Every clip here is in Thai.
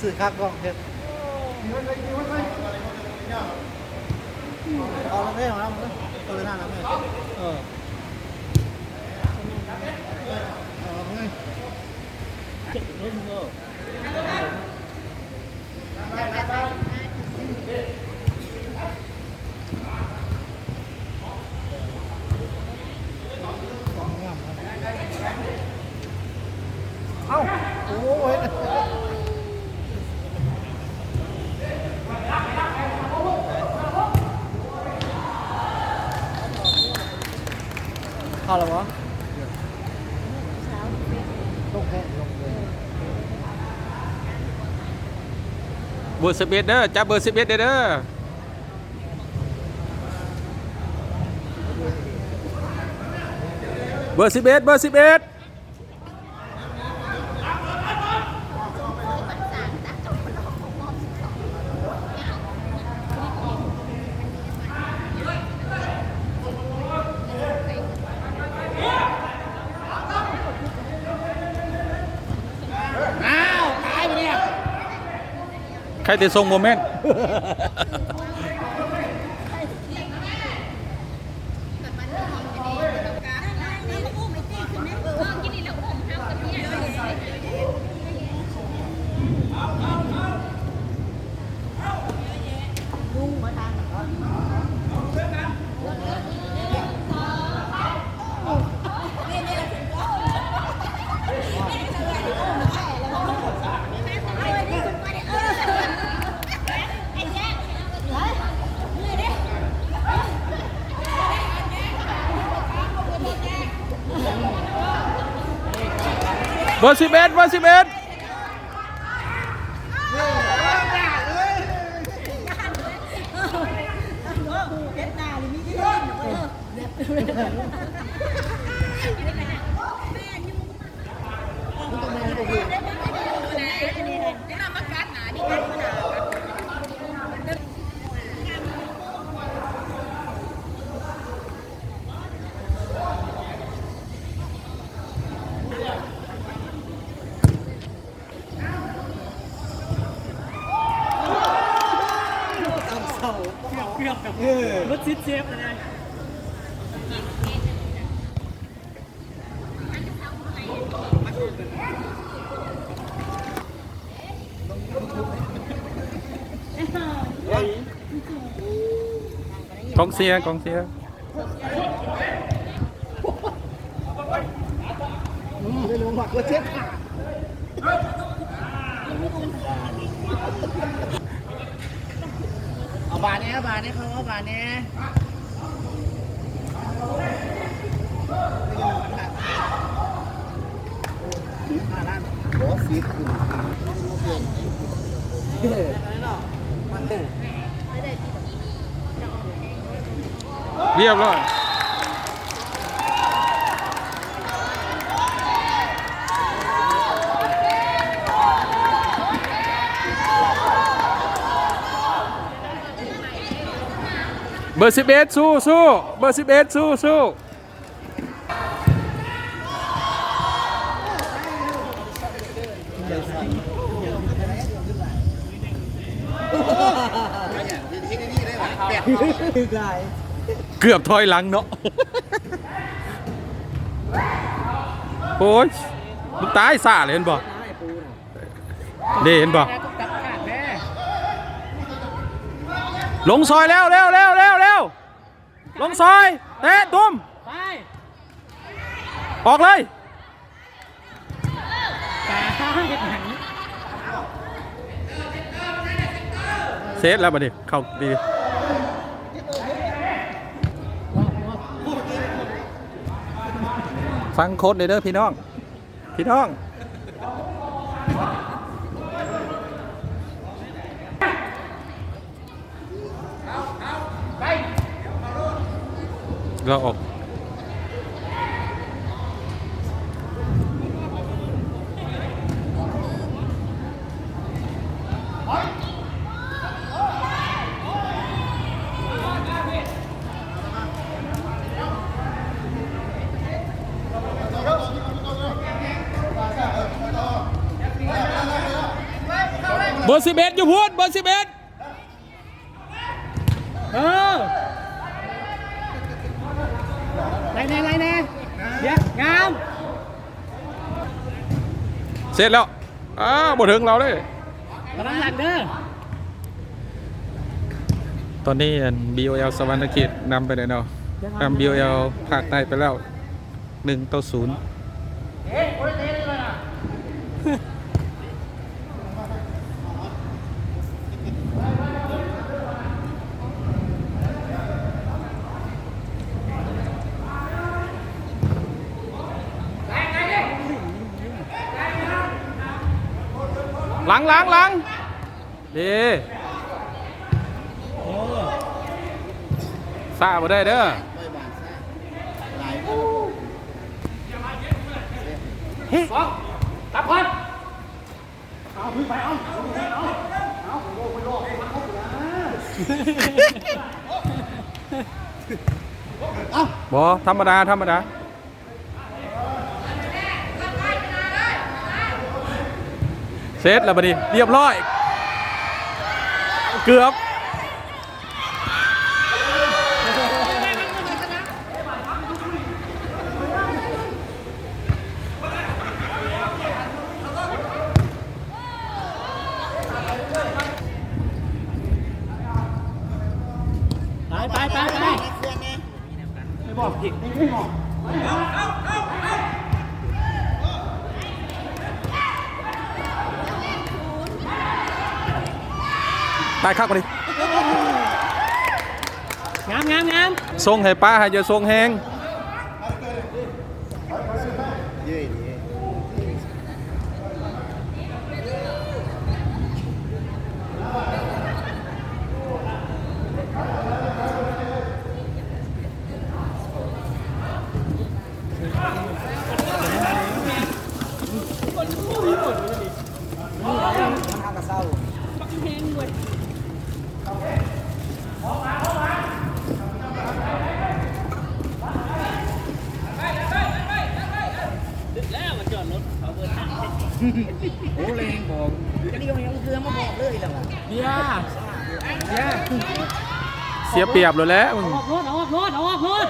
สื่อคักกล้องเห็ดเอาแล้วไม่เอาแล้วมันก็เลยน่ารักเลยเอาไงเจ็บเล่นเนอะเอ้าโอ้ยเข้าแล้ววะลงแค่ลงเลยเบอร์11เด้อจับเบอร์11เด้อเบอร์11เบอร์11ใครจะส่งโมเมนต์เบอร์11เบอร์11เกือบกับรถซิดเชฟเลยกองเชียร์กองเชียร์ไม่รู้หมักรถเชฟขาเอาบาเนี้ยเขาเอาบาเนี้ยบอสฟิตเรียบร้อยเบอร์11สู้สู้เบอร์11สู้สู้เกือบถอยหลังเนาะโอ้ยมึงตายซ่าเลยเห็นบ่เด้เห็นบ่ลงซอยแล้วเร็วลงซอยเตะตุ้มออกเลยเซตแล้วบัดนี้เข้าดีฟังโค้ดเลยเด้อพี่น้องเราออก เบอร์11อยู่พูดเบอร์11ไรแน่เดี๋ยวงาม เสร็จแล้วบ่ถึงเราเลย กำลังหลังเด้อ ตอนนี้BOL สวรรณเขตนำไปเลยเนาะนำ BOL ภาคใต้ไปแล้ว1-0หลังดีซาบ่ได้เด้อตับคนบ่ธรรมดาเสร็จแล้วบัดนี้เรียบร้อยเกือบไปไม่บอกผิดไม่บอกตายคักบัดนี้งามทรงให้ป้าให้จะทรงแหงโอ้เลงบอกจะเรียกยังเรือมาบอกเลยหรอเบียร์เสียเปรียบเลยแหล้วมึงเอาออกโทษ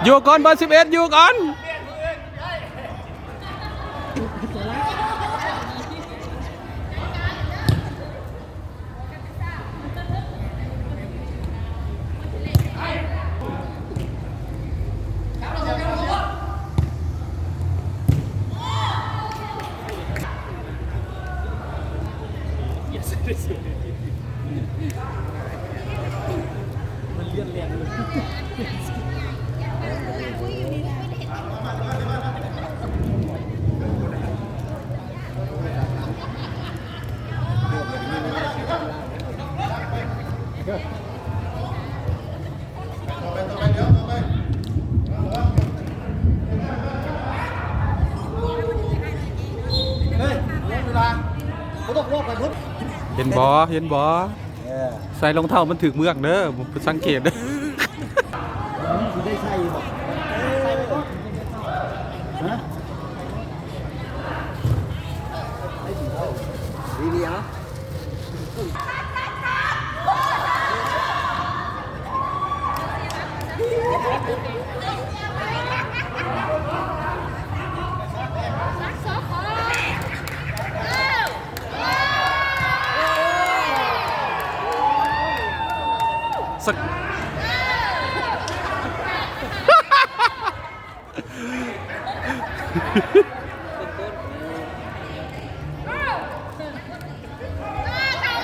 อยู่ก่อนเบอร์11อยู่ก่อนมันเลื่อนแรงเลยเห็นบ่ใส่รองเท้ามันถึกเมือกเด้อผมสังเกตเด้อได้ใช่หรอฮะดีๆฮะสัก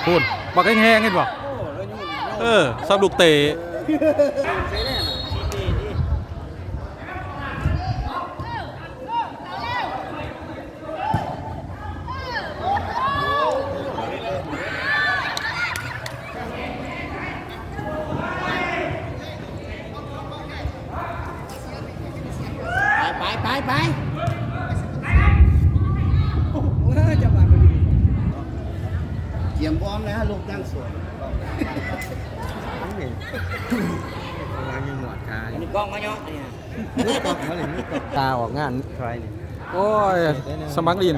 พูดบักแห้งๆเห็นบ่ซับลูกเตะไป วางยังหมดคา อันนี้กล้องมาเนาะเนี่ย ตาออกงานใครนี่ โอ้ยสมัครลิน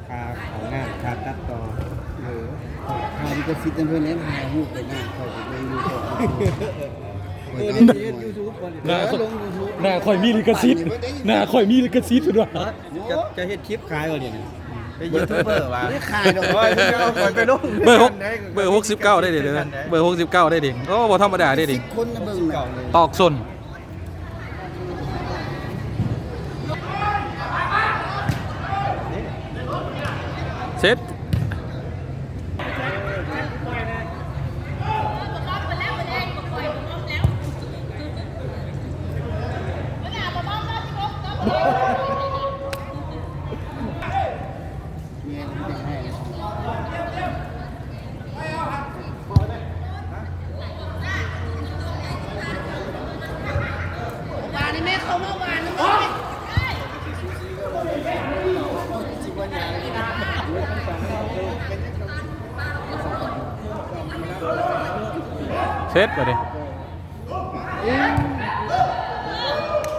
คาของงานคาตัดต่อหาดิกซิตเพิ่นแล้วหาฮู้ไปหน้าเขาไปลงดูก่อนYouTube ก่อนลง YouTube หน้าข่อยมีลิขสิทธิ์หน้าข่อยมีลิขสิทธิ์เพิ่นว่า จะเฮ็ดคลิปขายบ่เนี่ยเป็นยูทูบเบอร์ว่ะ ไม่ขายดอก โอ้ยเอาไปลง เบอร์69ได้เด้อเบอร์69ได้เด้โอ้บ่ธรรมดาได้เด้ คนน่ะเบิ่งน่ะ ตอกสนเสร็จเสร็จไปดิ